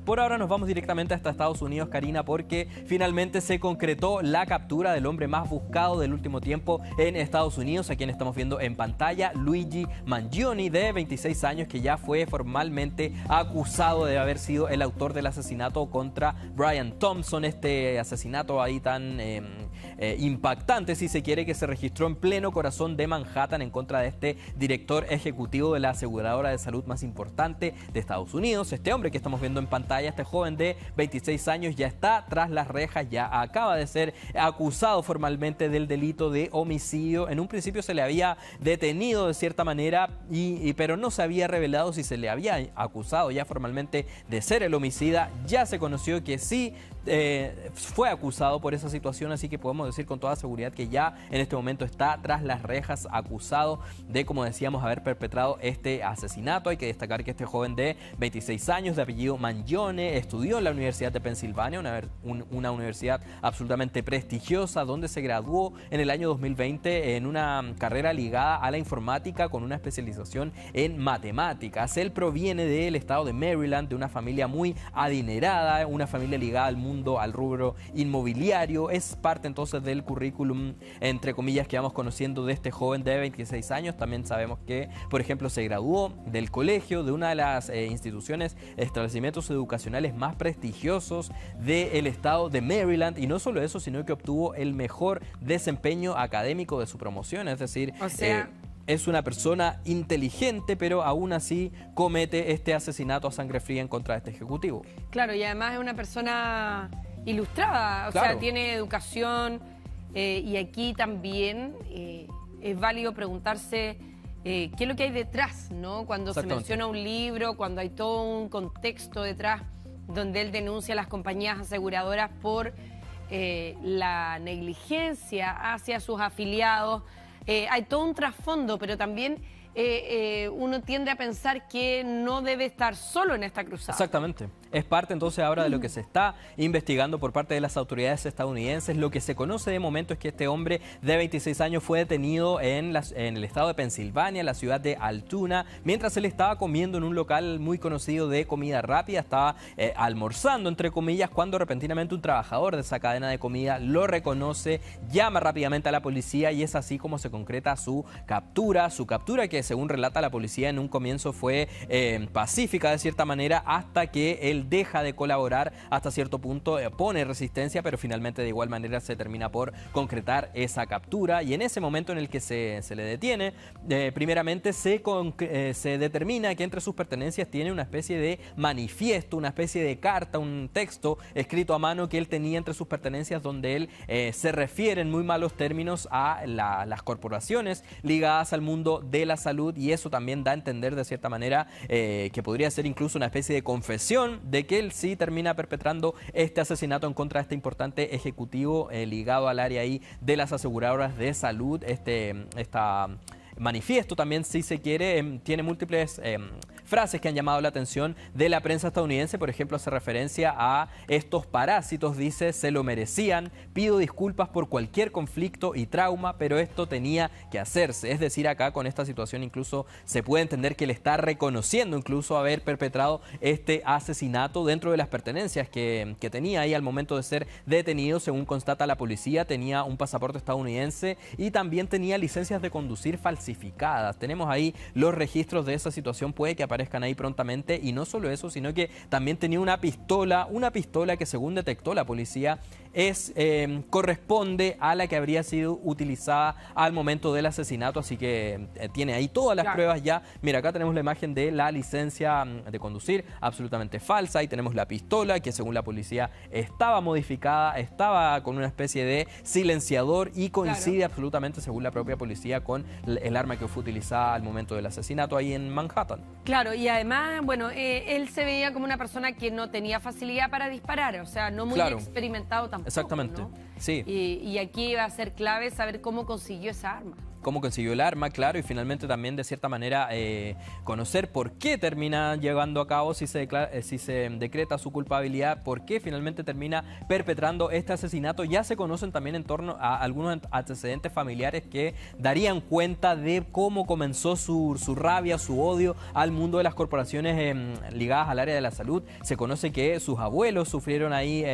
por ahora nos vamos directamente hasta Estados Unidos, Karina, porque finalmente se concretó la captura del hombre más buscado del último tiempo en Estados Unidos, a quien estamos viendo en pantalla, Luigi Mangione, de 26 años, que ya fue formalmente acusado de haber sido el autor del asesinato contra Brian Thompson, este asesinato ahí tan impactante, si se quiere, que se registró en pleno corazón de Manhattan en contra de este director ejecutivo de la aseguradora de salud más importante de Estados Unidos. Este hombre que estamos viendo en pantalla, este joven de 26 años, ya está tras las rejas, ya acaba de ser acusado formalmente del delito de homicidio. En un principio se le había detenido de cierta manera, pero no se había revelado si se le había acusado ya formalmente de ser el homicida. Ya se conoció que sí fue acusado por esa situación, así que podemos decir con toda seguridad que ya en este momento está tras las rejas, acusado de, como decíamos, haber perpetrado este asesinato. Hay que destacar que este joven de 26 años, de apellido Mangione, estudió en la Universidad de Pensilvania, una universidad absolutamente prestigiosa, donde se graduó en el año 2020 en una carrera ligada a la informática con una especialización en matemáticas. Él proviene del estado de Maryland, de una familia muy adinerada, una familia ligada al rubro inmobiliario. Es parte entonces del currículum, entre comillas, que vamos conociendo de este joven de 26 años. También sabemos que, por ejemplo, se graduó del colegio, de una de las instituciones, establecimientos educacionales más prestigiosos del estado de Maryland, y no solo eso, sino que obtuvo el mejor desempeño académico de su promoción, es decir, es una persona inteligente, pero aún así comete este asesinato a sangre fría en contra de este ejecutivo. Claro, y además es una persona ilustrada, o sea, tiene educación, y aquí también es válido preguntarse qué es lo que hay detrás, ¿no? Cuando se menciona un libro, cuando hay todo un contexto detrás, donde él denuncia a las compañías aseguradoras por la negligencia hacia sus afiliados. Hay todo un trasfondo, pero también uno tiende a pensar que no debe estar solo en esta cruzada. Exactamente. Es parte entonces ahora de lo que se está investigando por parte de las autoridades estadounidenses. Lo que se conoce de momento es que este hombre de 26 años fue detenido en el estado de Pensilvania, en la ciudad de Altoona, mientras él estaba comiendo en un local muy conocido de comida rápida. Estaba almorzando, entre comillas, cuando repentinamente un trabajador de esa cadena de comida lo reconoce, llama rápidamente a la policía, y es así como se concreta su captura que, según relata la policía, en un comienzo fue pacífica de cierta manera, hasta que él deja de colaborar hasta cierto punto, pone resistencia, pero finalmente de igual manera se termina por concretar esa captura. Y en ese momento en el que se le detiene, primeramente se determina que entre sus pertenencias tiene una especie de manifiesto, una especie de carta, un texto escrito a mano que él tenía entre sus pertenencias, donde él se refiere en muy malos términos a las corporaciones ligadas al mundo de la salud, y eso también da a entender de cierta manera que podría ser incluso una especie de confesión de que él sí termina perpetrando este asesinato en contra de este importante ejecutivo ligado al área ahí de las aseguradoras de salud. Esta manifiesto también, si se quiere, tiene múltiples frases que han llamado la atención de la prensa estadounidense. Por ejemplo, hace referencia a estos parásitos, dice: se lo merecían, pido disculpas por cualquier conflicto y trauma, pero esto tenía que hacerse. Es decir, acá con esta situación incluso se puede entender que él está reconociendo incluso haber perpetrado este asesinato dentro de las pertenencias que tenía ahí al momento de ser detenido. Según constata la policía, tenía un pasaporte estadounidense y también tenía licencias de conducir falsificadas. Tenemos ahí los registros de esa situación, puede que aparezcan ahí prontamente. Y no solo eso, sino que también tenía una pistola que, según detectó la policía, corresponde a la que habría sido utilizada al momento del asesinato. Así que tiene ahí todas las pruebas ya. Mira, acá tenemos la imagen de la licencia de conducir, absolutamente falsa. Ahí tenemos la pistola, que según la policía estaba modificada, estaba con una especie de silenciador, y coincide absolutamente, según la propia policía, con el arma que fue utilizada al momento del asesinato ahí en Manhattan. Claro, y además, bueno, él se veía como una persona que no tenía facilidad para disparar, o sea, no muy experimentado tampoco. Exactamente, ¿no? Sí. Y aquí va a ser clave saber cómo consiguió esa arma. cómo consiguió el arma, claro, y finalmente también de cierta manera conocer por qué termina llevando a cabo, si se decreta su culpabilidad, por qué finalmente termina perpetrando este asesinato. Ya se conocen también en torno a algunos antecedentes familiares que darían cuenta de cómo comenzó su rabia, su odio al mundo de las corporaciones ligadas al área de la salud. Se conoce que sus abuelos sufrieron ahí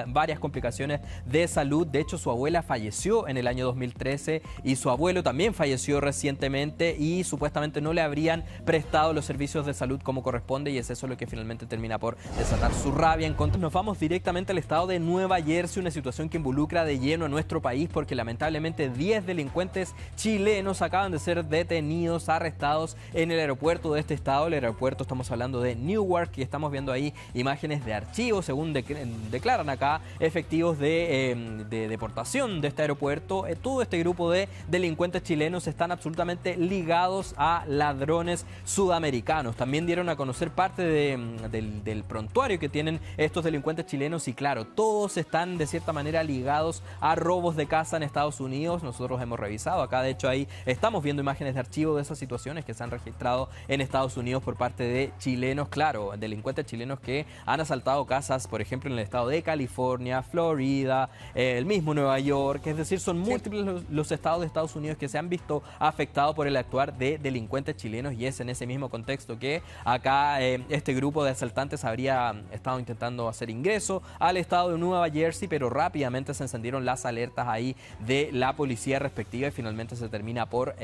varias complicaciones de salud. De hecho, su abuela falleció en el año 2013 y su abuelo también falleció recientemente y supuestamente no le habrían prestado los servicios de salud como corresponde, y es eso lo que finalmente termina por desatar su rabia en contra. Nos vamos directamente al estado de Nueva Jersey, una situación que involucra de lleno a nuestro país porque lamentablemente 10 delincuentes chilenos acaban de ser detenidos, arrestados en el aeropuerto de este estado. El aeropuerto, estamos hablando de Newark, y estamos viendo ahí imágenes de archivos, según declaran acá, efectivos de deportación de este aeropuerto. Todo este grupo de delincuentes chilenos están absolutamente ligados a ladrones sudamericanos. También dieron a conocer parte del prontuario que tienen estos delincuentes chilenos y claro, todos están de cierta manera ligados a robos de casa en Estados Unidos. Nosotros hemos revisado acá, de hecho ahí estamos viendo imágenes de archivo de esas situaciones que se han registrado en Estados Unidos por parte de chilenos, claro, delincuentes chilenos que han asaltado casas, por ejemplo, en el estado de California, Florida, el mismo Nueva York. Es decir, son múltiples los estados de Estados Unidos que se han visto afectados por el actuar de delincuentes chilenos, y es en ese mismo contexto que acá este grupo de asaltantes habría estado intentando hacer ingreso al estado de Nueva Jersey, pero rápidamente se encendieron las alertas ahí de la policía respectiva y finalmente se termina por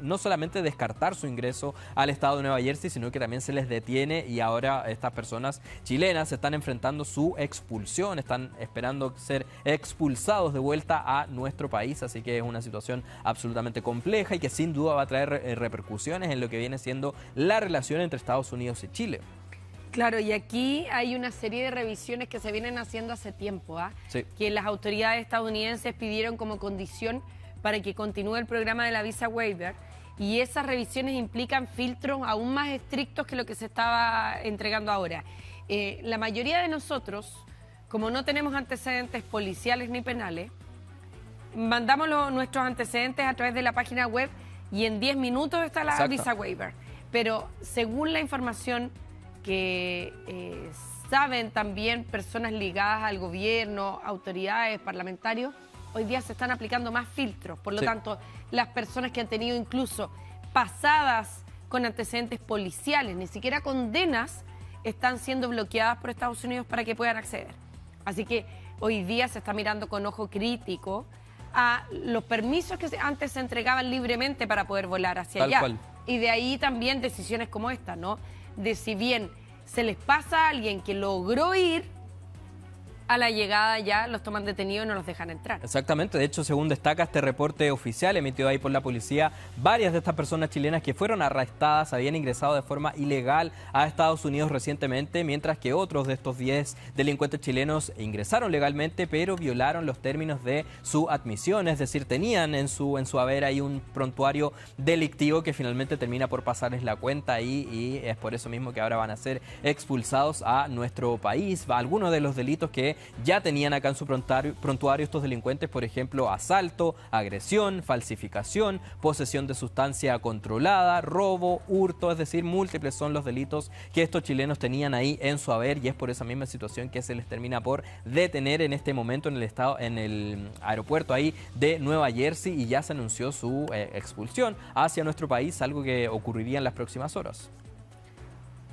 no solamente descartar su ingreso al estado de Nueva Jersey, sino que también se les detiene, y ahora estas personas chilenas están enfrentando su expulsión, están esperando ser expulsados de vuelta a nuestro país. Así que es una situación absolutamente compleja y que sin duda va a traer repercusiones en lo que viene siendo la relación entre Estados Unidos y Chile. Claro, y aquí hay una serie de revisiones que se vienen haciendo hace tiempo, Sí. Que las autoridades estadounidenses pidieron como condición para que continúe el programa de la visa waiver, y esas revisiones implican filtros aún más estrictos que lo que se estaba entregando ahora. La mayoría de nosotros, como no tenemos antecedentes policiales ni penales, mandamos nuestros antecedentes a través de la página web y en 10 minutos está la visa waiver. Pero según la información que saben también personas ligadas al gobierno, autoridades, parlamentarios, hoy día se están aplicando más filtros. Por lo tanto, las personas que han tenido incluso pasadas con antecedentes policiales, ni siquiera condenas, están siendo bloqueadas por Estados Unidos para que puedan acceder. Así que hoy día se está mirando con ojo crítico a los permisos que antes se entregaban libremente para poder volar hacia allá. Cual. Y de ahí también decisiones como esta, ¿no? De si bien se les pasa a alguien que logró ir, a la llegada ya los toman detenidos y no los dejan entrar. Exactamente, de hecho, según destaca este reporte oficial emitido ahí por la policía, varias de estas personas chilenas que fueron arrestadas habían ingresado de forma ilegal a Estados Unidos recientemente, mientras que otros de estos 10 delincuentes chilenos ingresaron legalmente, pero violaron los términos de su admisión, es decir, tenían en su haber ahí un prontuario delictivo que finalmente termina por pasarles la cuenta ahí, y es por eso mismo que ahora van a ser expulsados a nuestro país. Algunos de los delitos que ya tenían acá en su prontuario estos delincuentes, por ejemplo, asalto, agresión, falsificación, posesión de sustancia controlada, robo, hurto, es decir, múltiples son los delitos que estos chilenos tenían ahí en su haber, y es por esa misma situación que se les termina por detener en este momento en el aeropuerto ahí de Nueva Jersey, y ya se anunció su expulsión hacia nuestro país, algo que ocurriría en las próximas horas.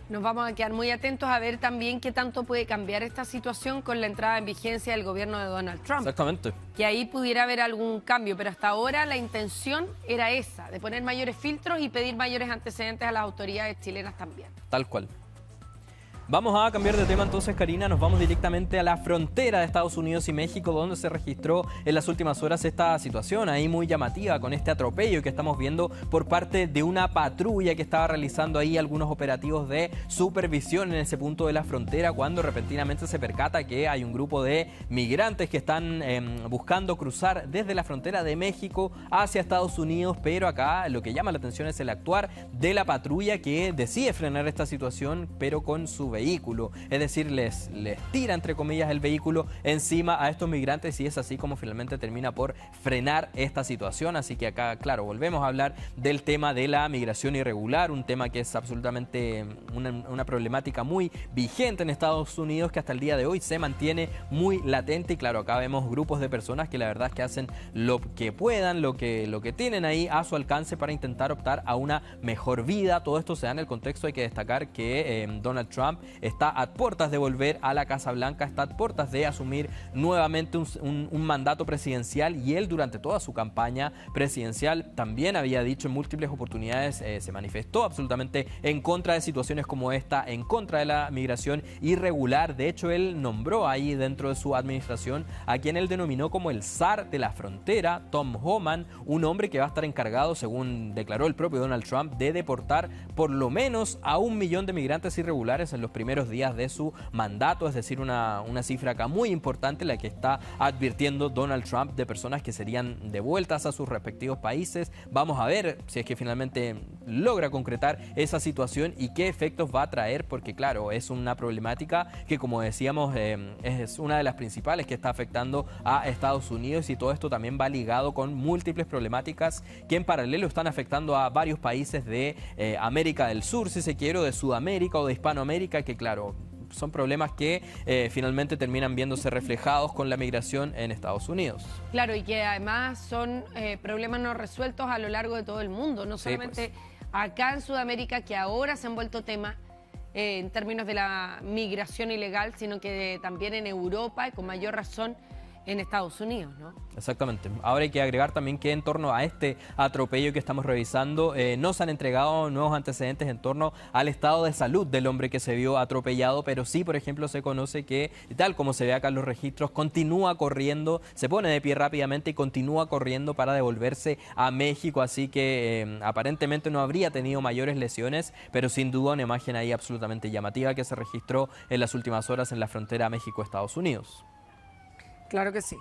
Nos vamos a quedar muy atentos a ver también qué tanto puede cambiar esta situación con la entrada en vigencia del gobierno de Donald Trump. Exactamente. Que ahí pudiera haber algún cambio, pero hasta ahora la intención era esa, de poner mayores filtros y pedir mayores antecedentes a las autoridades chilenas también. Tal cual. Vamos a cambiar de tema entonces, Karina. Nos vamos directamente a la frontera de Estados Unidos y México, donde se registró en las últimas horas esta situación ahí muy llamativa con este atropello que estamos viendo por parte de una patrulla que estaba realizando ahí algunos operativos de supervisión en ese punto de la frontera, cuando repentinamente se percata que hay un grupo de migrantes que están buscando cruzar desde la frontera de México hacia Estados Unidos, pero acá lo que llama la atención es el actuar de la patrulla, que decide frenar esta situación, pero con su vehículo vehículo, es decir, les tira entre comillas el vehículo encima a estos migrantes y es así como finalmente termina por frenar esta situación. Así que acá, claro, volvemos a hablar del tema de la migración irregular, un tema que es absolutamente una problemática muy vigente en Estados Unidos, que hasta el día de hoy se mantiene muy latente. Y claro, acá vemos grupos de personas que la verdad es que hacen lo que puedan, lo que tienen ahí a su alcance para intentar optar a una mejor vida. Todo esto se da en el contexto, hay que destacar que Donald Trump está a puertas de volver a la Casa Blanca, está a puertas de asumir nuevamente un mandato presidencial, y él durante toda su campaña presidencial también había dicho en múltiples oportunidades, se manifestó absolutamente en contra de situaciones como esta, en contra de la migración irregular. De hecho, él nombró ahí dentro de su administración a quien él denominó como el zar de la frontera, Tom Homan, un hombre que va a estar encargado, según declaró el propio Donald Trump, de deportar por lo menos a 1 millón de migrantes irregulares en los primeros días de su mandato, es decir, una cifra acá muy importante la que está advirtiendo Donald Trump de personas que serían devueltas a sus respectivos países. Vamos a ver si es que finalmente logra concretar esa situación y qué efectos va a traer, porque claro, es una problemática que, como decíamos, es una de las principales que está afectando a Estados Unidos, y todo esto también va ligado con múltiples problemáticas que en paralelo están afectando a varios países de América del Sur, si se quiere, o de Sudamérica o de Hispanoamérica, que claro, son problemas que finalmente terminan viéndose reflejados con la migración en Estados Unidos. Claro, y que además son problemas no resueltos a lo largo de todo el mundo, no solamente pues acá en Sudamérica, que ahora se han vuelto tema en términos de la migración ilegal, sino que también en Europa y con mayor razón en Estados Unidos, ¿no? Exactamente. Ahora hay que agregar también que en torno a este atropello que estamos revisando, no se han entregado nuevos antecedentes en torno al estado de salud del hombre que se vio atropellado, pero sí, por ejemplo, se conoce que, tal como se ve acá en los registros, continúa corriendo, se pone de pie rápidamente y continúa corriendo para devolverse a México, así que aparentemente no habría tenido mayores lesiones, pero sin duda una imagen ahí absolutamente llamativa que se registró en las últimas horas en la frontera México-Estados Unidos. Claro que sí.